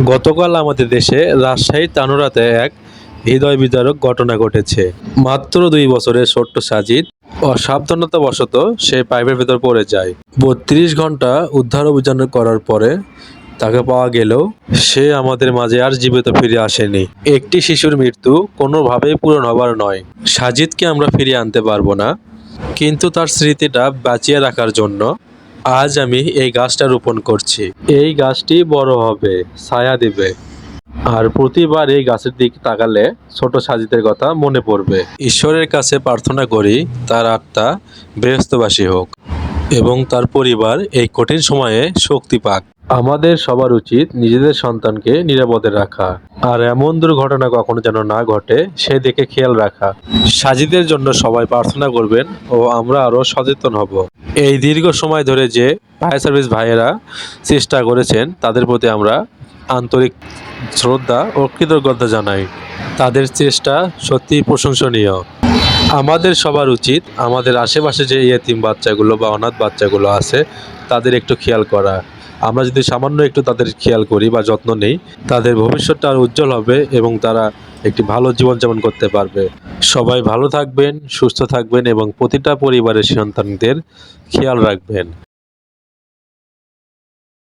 গতকাল আমাদের দেশে রাজশাহীর তানোরাতে এক হৃদয় বিদারক ঘটনা ঘটেছে। মাত্র ২ বছরের ছোট্ট সাজিদ অসাবধানতাবশত সে পাইপের ভেতর পড়ে যায়। ৩২ ঘন্টা উদ্ধার অভিযান করার পরে তাকে পাওয়া গেলেও সে আমাদের মাঝে আর জীবিত ফিরে আসেনি। একটি শিশুর মৃত্যু কোনোভাবেই পূরণ হবার নয়। সাজিদকে আমরা ফিরিয়ে আনতে পারবো না, কিন্তু তার স্মৃতিটা বাঁচিয়ে রাখার জন্য আজ আমি এই গাছটা রোপণ করছি। এই গাছটি বড় হবে, ছায়া দিবে, আর প্রতিবার এই গাছের দিকে তাকালে ছোট সাজিদের কথা মনে পড়বে। ঈশ্বরের কাছে প্রার্থনা করি তার আত্মা বেহেশতবাসী হোক এবং তার পরিবার এই কঠিন সময়ে শক্তি পাক। আমাদের সবার উচিত নিজেদের সন্তানকে নিরাপদে রাখা, আর এমন দুর্ঘটনা কখনো যেন না ঘটে সেদিকে খেয়াল রাখা। সাজিদের জন্য সবাই প্রার্থনা করবেন ও আমরা আরো সচেতন হব। এই দীর্ঘ সময় ধরে যে ফায়ার সার্ভিস ভাইয়েরা চেষ্টা করেছেন তাদের প্রতি আমরা আন্তরিক শ্রদ্ধা ও কৃতজ্ঞতা জানাই। তাদের চেষ্টা সত্যিই প্রশংসনীয়। আমাদের সবার উচিত আমাদের আশেপাশে যে ইয়েতিম বাচ্চাগুলো বা অনাথ বাচ্চাগুলো আছে তাদের একটু খেয়াল করা। আমরা যদি সামান্য একটু তাদের খেয়াল করি বা যত্ন নেই, তাদের ভবিষ্যৎটা আরো উজ্জ্বল হবে এবং তারা একটি ভালো জীবনযাপন করতে পারবে। সবাই ভালো থাকবেন, সুস্থ থাকবেন এবং প্রতিটা পরিবারের সন্তানদের খেয়াল রাখবেন।